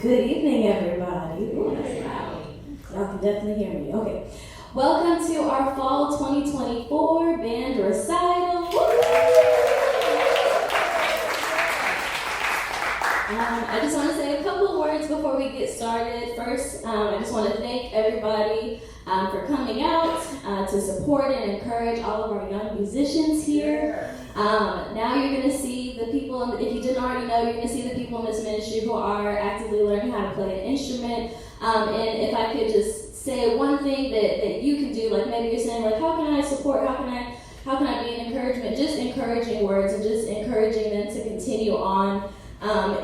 Good evening, everybody. Ooh, that's loud. Y'all can definitely hear me. Okay. Welcome to our Fall 2024 Band Recital. I just want to say a couple of words before we get started. First, I just want to thank everybody for coming out to support and encourage all of our young musicians here. Now you're going to see the people, if you didn't already know, you're going to see the people in this ministry who are actively learning how to play an instrument. And if I could just say one thing that you can do, like maybe you're saying, like, how can I support, how can I be an encouragement? Just encouraging words and just encouraging them to continue on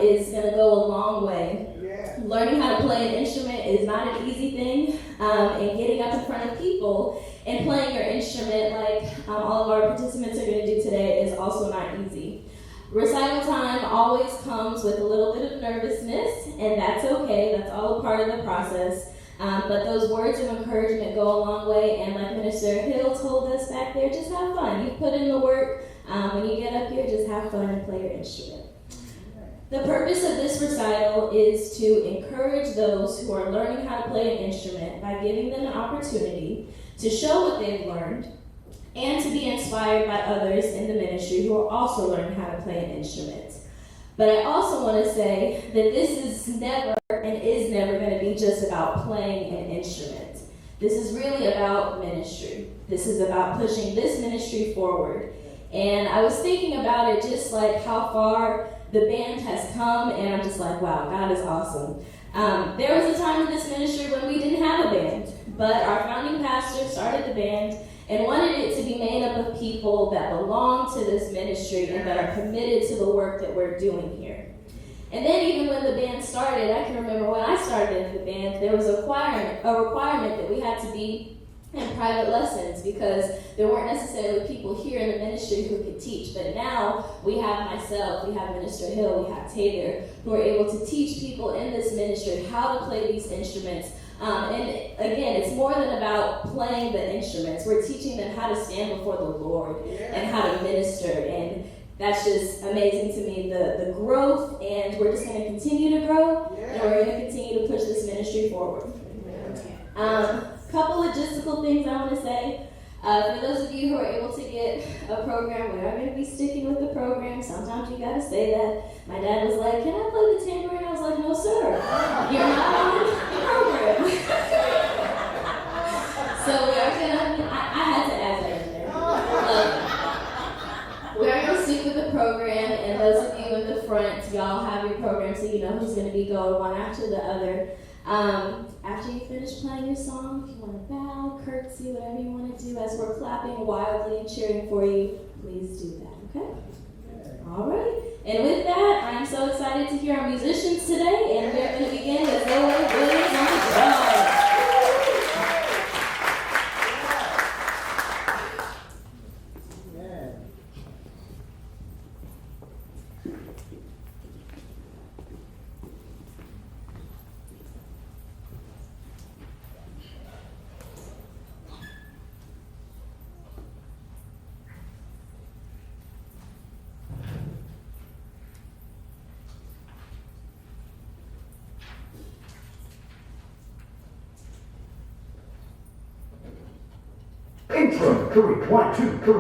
is going to go a long way. Yeah. Learning how to play an instrument is not an easy thing, and getting up in front of people and playing your instrument like all of our participants are going to do today is also not easy. Recital time always comes with a little bit of nervousness, and that's okay. That's all a part of the process. But those words of encouragement go a long way, and like Minister Hill told us back there, just have fun. You put in the work. When you get up here, just have fun and play your instrument. The purpose of this recital is to encourage those who are learning how to play an instrument by giving them an opportunity to show what they've learned and to be inspired by others in the ministry who are also learning how to play an instrument. But I also want to say that this is never and is never going to be just about playing an instrument. This is really about ministry. This is about pushing this ministry forward. And I was thinking about it, just like how far the band has come, and I'm just like, wow, God is awesome. There was a time in this ministry when we didn't have a band, but our founding pastor started the band and wanted it to be made up of people that belong to this ministry and that are committed to the work that we're doing here. And then even when the band started, I can remember when I started in the band, there was a requirement that we had to be in private lessons because there weren't necessarily people here in the ministry who could teach. But now we have myself, we have Minister Hill, we have Taylor, who are able to teach people in this ministry how to play these instruments. And again, it's more than about playing the instruments. We're teaching them how to stand before the Lord and how to minister. And that's just amazing to me, the growth. And we're just going to continue to grow, and we're going to continue to push this ministry forward. Couple logistical things I want to say. For those of you who are able to get a program, we are going to be sticking with the program. Sometimes you got to say that. My dad was like, "Can I play the tambourine?" I was like, "No, sir. You're not on the program." So we are going to, I had to add that in there. We are going to stick with the program, and those of you in the front, y'all have your program so you know who's going to be going one after the other. After you finish playing your song, if you want to bow, curtsy, whatever you want to do, as we're clapping wildly and cheering for you, please do that, okay? All right. And with that, I'm so excited to hear our musicians today, and we're going to begin with Zoe Williams on the drums. Intro, 3, 1, 2, 3.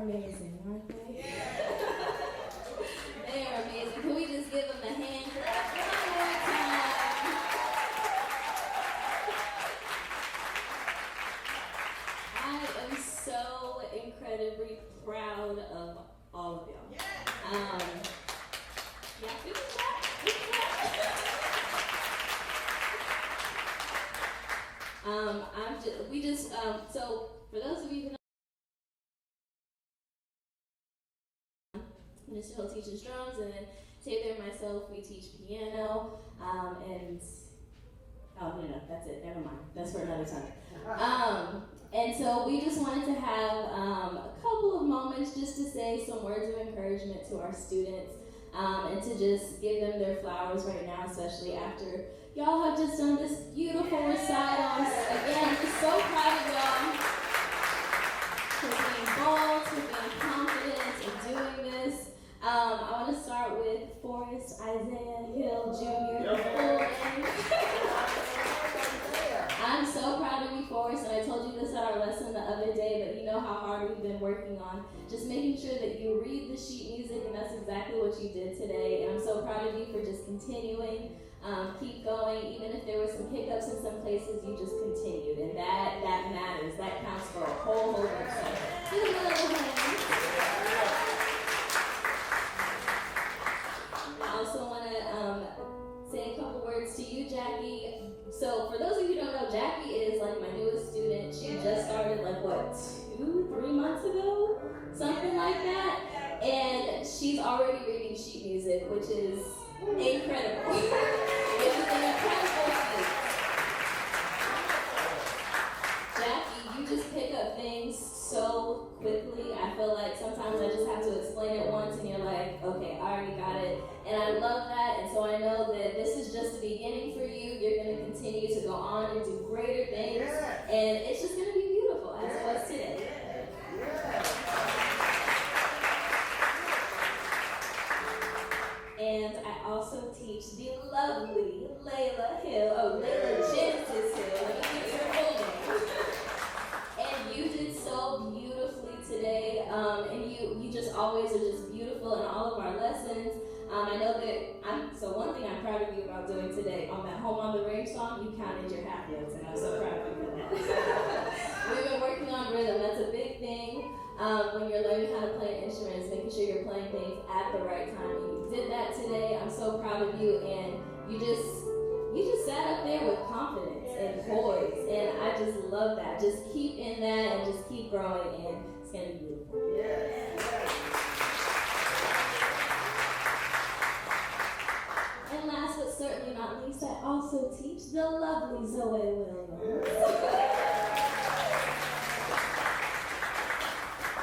amazing, aren't they? They are amazing. Can we just give them a hand clap one more time? I am so incredibly proud of all of y'all. Yeah, we can clap. So for those of you who know, Mr. Hill teaches drums, and then Taylor and myself, we teach piano, and no, that's it, never mind, that's for another time. And so we just wanted to have a couple of moments just to say some words of encouragement to our students, and to just give them their flowers right now, especially after y'all have just done this beautiful recital. Again, just so proud of y'all for being bold, for being confident in doing this. I want to start with Forrest Isaiah Hill Jr. I'm so proud of you, Forrest, and I told you this at our lesson the other day, but you know how hard we've been working on just making sure that you read the sheet music, and that's exactly what you did today. And I'm so proud of you for just continuing, keep going, even if there were some hiccups in some places, you just continued, and that matters. That counts for a whole bunch of stuff. Give them a little hand. I also want to say a couple words to you, Jackie. So for those of you who don't know, Jackie is like my newest student. She just started 2-3 months ago? Something like that. And she's already reading sheet music, which is incredible. Which is an incredible feat. Jackie, you just pick up things so quickly. I feel like sometimes I just have to explain it once and you're like, okay, I already got it. And I love that, and so I know that this is just the beginning for you. You're going to continue to go on and do greater things, and it's just going to be beautiful as it was today. And I also teach the lovely Layla Genesis Hill. Let me get her full name. And you did so beautifully today, and you just always are just beautiful in all of our lessons. I know that so one thing I'm proud of you about doing today, on that Home on the Range song, you counted your half notes, and I'm so proud of you for that. We've been working on rhythm. That's a big thing when you're learning how to play instruments, making sure you're playing things at the right time. And you did that today. I'm so proud of you, and you just sat up there with confidence and poise, and I just love that. Just keep in that and just keep growing, and it's going to be beautiful. And last but certainly not least, I also teach the lovely Zoe Williams.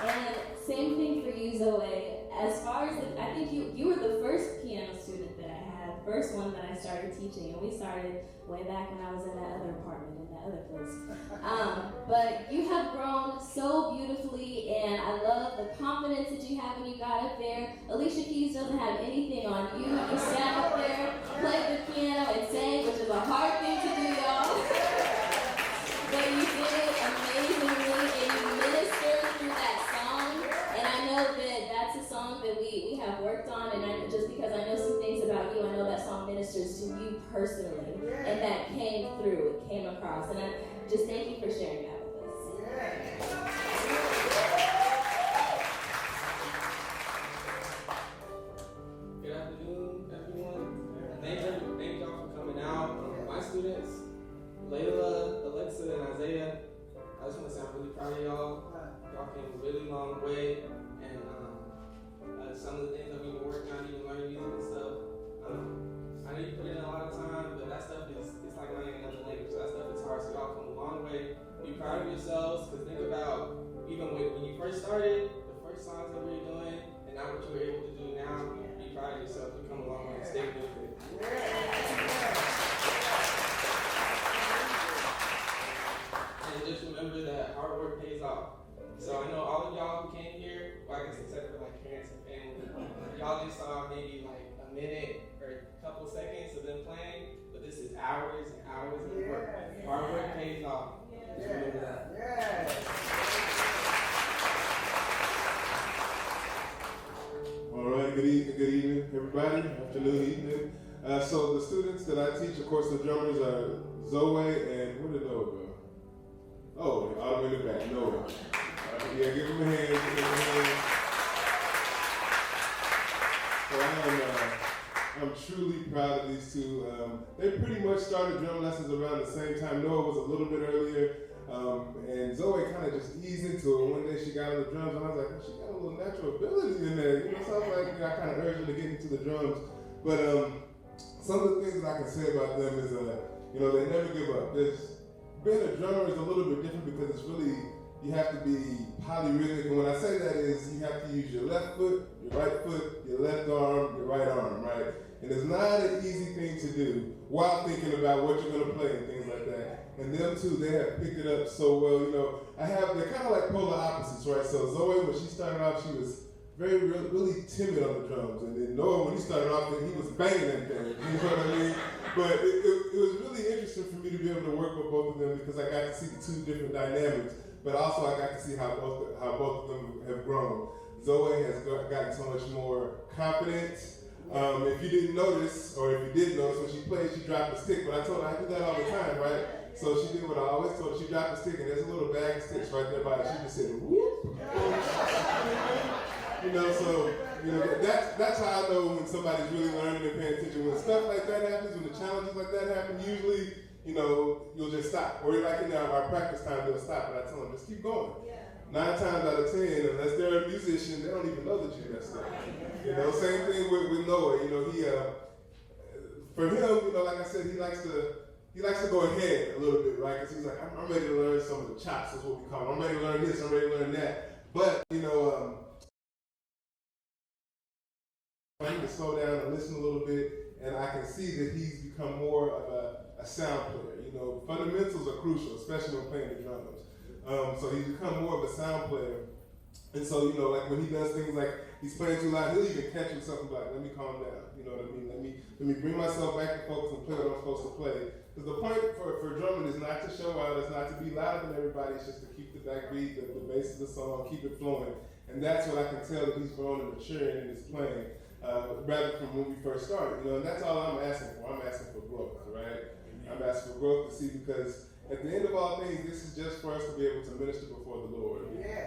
And same thing for you, Zoe. As far as I think you were the first piano student that I had, first one that I started teaching, and we started way back when I was in that other apartment in that other place. But you have grown so beautifully, and I love the confidence that you have when you got up there. Alicia Keys doesn't have anything on you. You sat up there, played the piano, and sang, which is a hard thing to do, y'all. But you did it amazingly, and you ministered through that song. And I know that that's a song that we have worked on, and just because I know some things about you, I know that song ministers to you personally, and that came through, it came across, and I just thank you for sharing that with us. Good afternoon, everyone. Thank y'all for coming out. My students, Layla, Alexa, and Isaiah, I just want to say I'm really proud of y'all. Y'all came a really long way, and some of the things that we've been working on, even learning music and stuff, I know you put in a lot of time, but that stuff it's like learning another language. That stuff is hard, so y'all come a long way. Be proud of yourselves, because think about, even when you first started, the first songs that we were doing, and now what you were able to do now, be proud of yourself. You come a long way and stay with it. And just remember that hard work pays off. So I know all of y'all who came here, well, I guess except for like parents and family, y'all just saw maybe like a minute or a couple seconds of them playing, but this is hours and hours of work. Hard work pays off. Just remember that. right, good evening, everybody. Afternoon, evening. So the students that I teach, of course, the drummers are Zoe and where did Noah go? Oh, all the way in the back, Noah. Yeah, give them a hand. Give them a hand. So I'm truly proud of these two. They pretty much started drum lessons around the same time. Noah was a little bit earlier. And Zoe kind of just eased into it. One day she got on the drums, and I was like, well, she got a little natural ability in there. You know, so I was like, I kind of urged her to get into the drums. But some of the things that I can say about them is, they never give up. Being a drummer is a little bit different because it's really, you have to be polyrhythmic. And when I say that is, you have to use your left foot, your right foot, your left arm, your right arm, right? And it's not an easy thing to do while thinking about what you're going to play and things like that. And them two, they have picked it up so well. They're kind of like polar opposites, right? So Zoe, when she started off, she was really timid on the drums. And then Noah, when he started off, he was banging that thing. You know what I mean? But it was really interesting for me to be able to work with both of them because I got to see the two different dynamics. But also I got to see how both of them have grown. Zoe has gotten so much more confident. If you didn't notice, or if you did notice, when she played, she dropped the stick. But I told her I do that all the time, right? So she did what I always told her. She dropped the stick, and there's a little bag of sticks right there by her. She just said, whoop. That's how I know when somebody's really learning and paying attention. When stuff like that happens, when the challenges like that happen, usually, you'll just stop. Or like in our practice time, they'll stop. But I tell them, just keep going. 9 times out of 10, unless they're a musician, they don't even know that you messed up. Same thing with Noah. For him, like I said, he likes to go ahead a little bit, right? Because he's like, I'm ready to learn some of the chops, is what we call them. I'm ready to learn this, I'm ready to learn that. But, I need to slow down and listen a little bit, and I can see that he's become more of a sound player. Fundamentals are crucial, especially when playing the drums. So he's become more of a sound player. And so, like when he does things like he's playing too loud, he'll even catch himself and be like, let me calm down. You know what I mean? Let me bring myself back to focus and play what I'm supposed to play. Because the point for drumming is not to show out, it's not to be louder than everybody, it's just to keep the backbeat, the bass of the song, keep it flowing. And that's what I can tell that he's grown and maturing in his playing, rather from when we first started. And that's all I'm asking for. I'm asking for growth, right? I'm asking for growth to see, because at the end of all things, this is just for us to be able to minister before the Lord,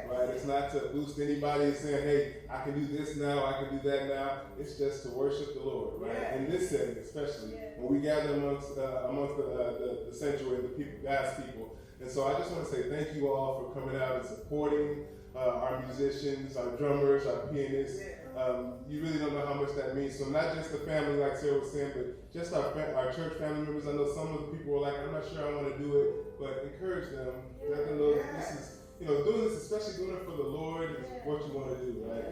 right? It's not to boost anybody saying, hey, I can do this now, I can do that now. It's just to worship the Lord, right? In this setting, especially, when we gather amongst the sanctuary, the people, God's people. And so I just want to say thank you all for coming out and supporting our musicians, our drummers, our pianists. You really don't know how much that means. So not just the family, like Sarah was saying, but just our church family members. I know some of the people are like, I'm not sure I want to do it, but encourage them. Let them know this is, doing this, especially doing it for the Lord, is what you want to do, right?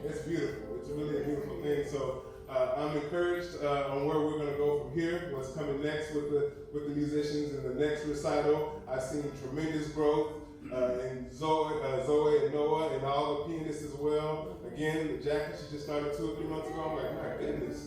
It's beautiful. It's really a beautiful thing. So I'm encouraged on where we're going to go from here, what's coming next with the musicians and the next recital. I've seen tremendous growth. And Zoe and Noah and all the pianists as well. Again, the Jackie, she just started 2 or 3 months ago. I'm like, my goodness.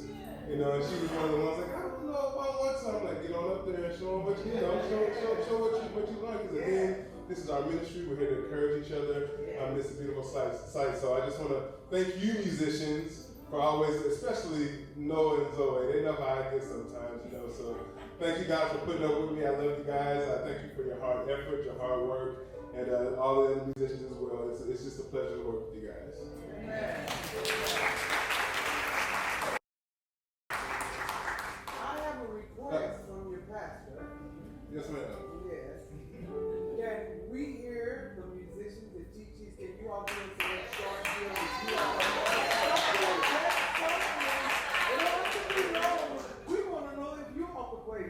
And she was one of the ones like, I don't know if I want to. I'm like, get on up there and show them what you know. Show what you learn. Because again, this is our ministry. We're here to encourage each other. This is a beautiful site. So I just want to thank you musicians for always, especially Noah and Zoe. They know how I get sometimes, So thank you guys for putting up with me. I love you guys. I thank you for your hard effort, your hard work. And all the other musicians as well. It's just a pleasure to work with you guys. Amen. I have a request from your pastor. Yes, ma'am. Yes. Can we hear the musicians and teachers? Can you all give us a short deal with you all? It don't have to be long. We want to know if you all can play.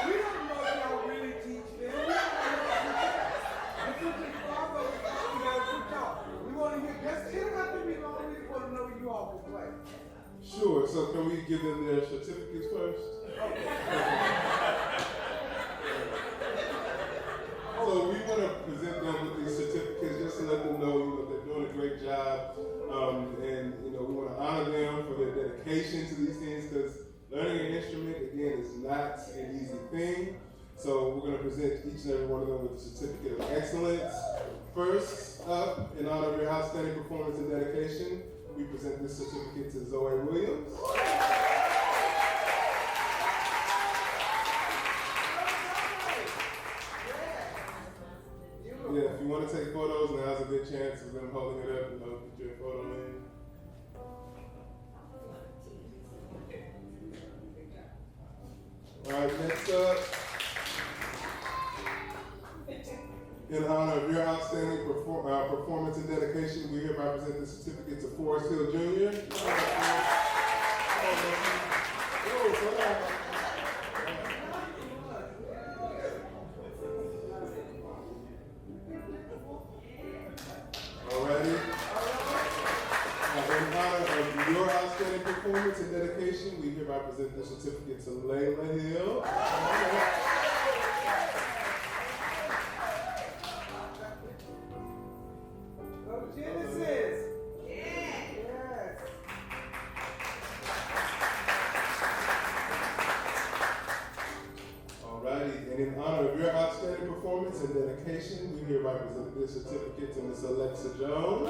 We don't know if y'all really teach them. We want to hear, just it don't have to be long, we just want to know you all can play. Sure, so can we give them their certificates first? Okay. So we want to present them with these certificates just to let them know, they're doing a great job. And we want to honor them for their dedication to these things, because learning an instrument, again, is not an easy thing. So we're going to present each and every one of them with a certificate of excellence. First up, in honor of your outstanding performance and dedication, we present this certificate to Zoe Williams. Yeah, if you want to take photos, now's a good chance of them holding it up, get your photo in. All right, next up, in honor of your outstanding performance and dedication, we hereby present the certificate to Forrest Hill Jr. Alrighty. In honor of your outstanding performance and dedication, we hereby present the certificate to Layla Hill. Genesis. Yes. Alrighty, and in honor of your outstanding performance and dedication, we hereby present this certificate to Miss Alexa Jones.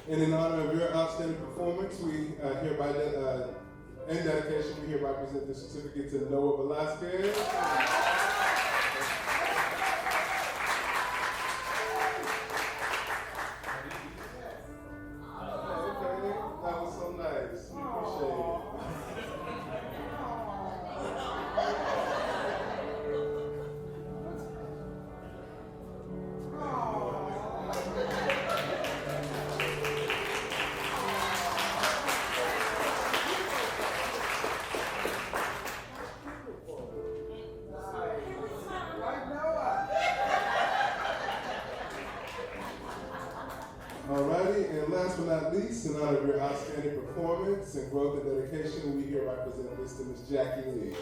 And in honor of your outstanding performance, we hereby, and dedication, we hereby present the certificate to Noah Velasquez. Okay, that was so nice. We appreciate it. Alrighty, and last but not least, in honor of your outstanding performance and growth and dedication, we hereby present this to Miss Jackie Lee.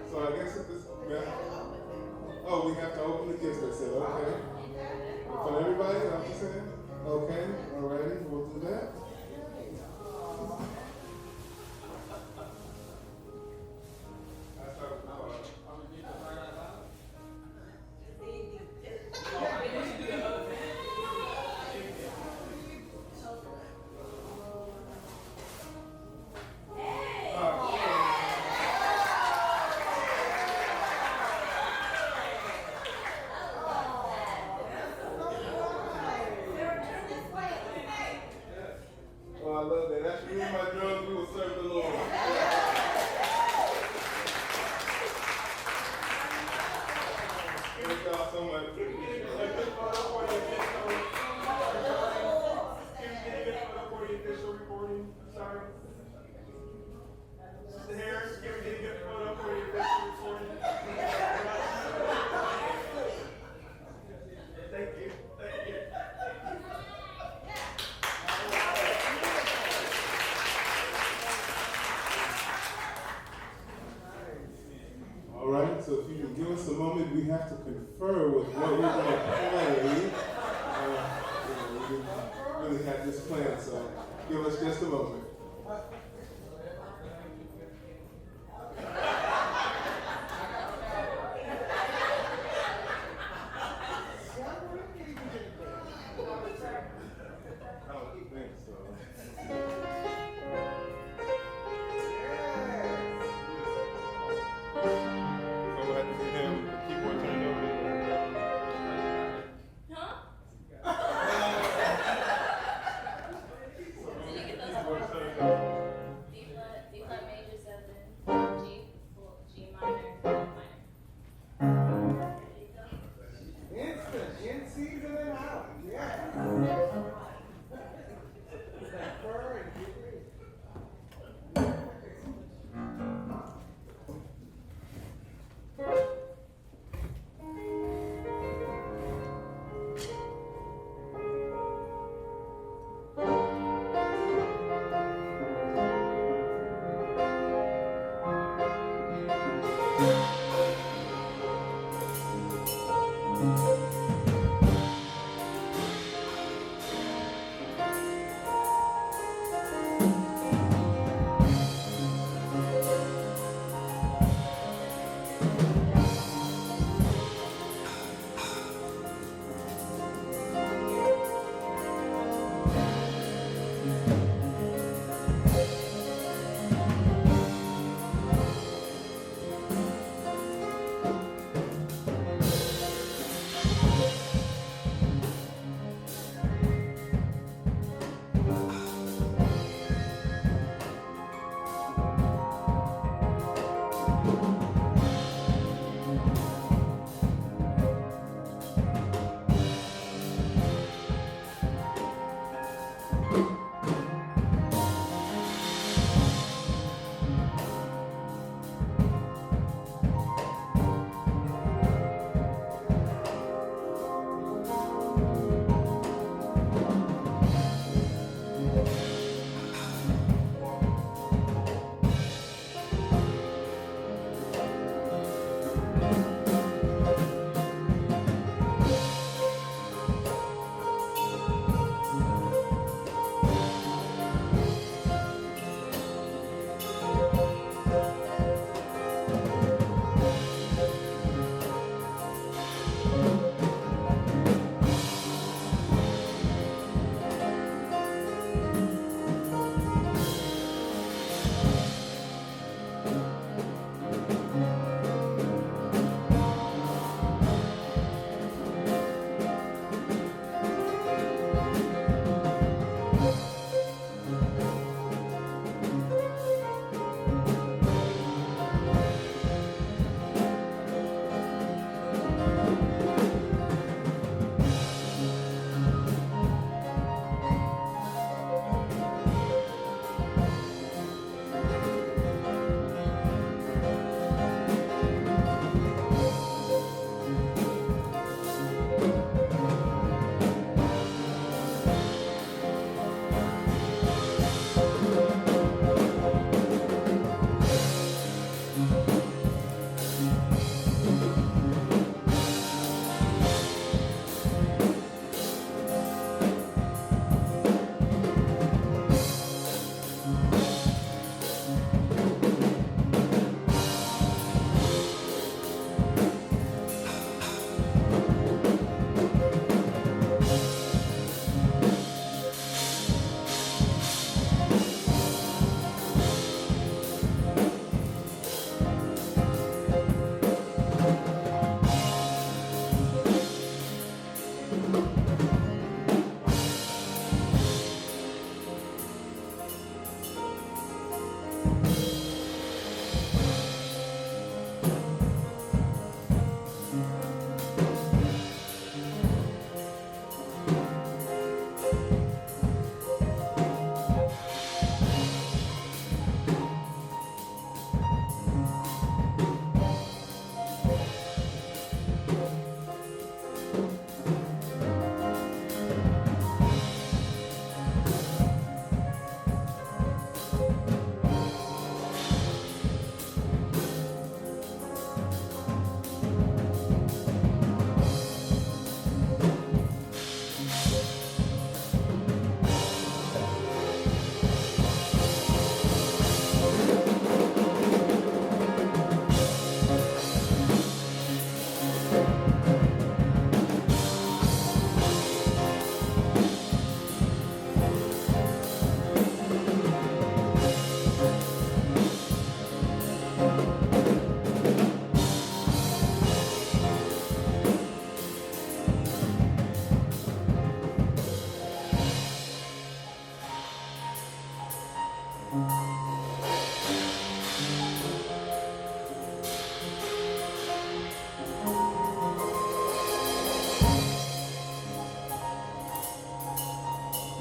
So I guess if this, oh, we have to open the gifts, they said, okay. For everybody, I'm just saying? Okay, alrighty, we'll do that. Oh, I love that. After me and my drums, we will serve the Lord. Thank y'all so much. Official recording. Sorry. Mr. Harris, can we get a good photo for the official recording? Thank you. Thank you. All right, so if you can give us a moment, we have to confer with what we're going to play. We didn't really have this planned, so give us just a moment. I don't think so. So we'll have to get him the keyboard turned over. Did you get those? Keyboard turned over.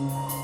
Thank you.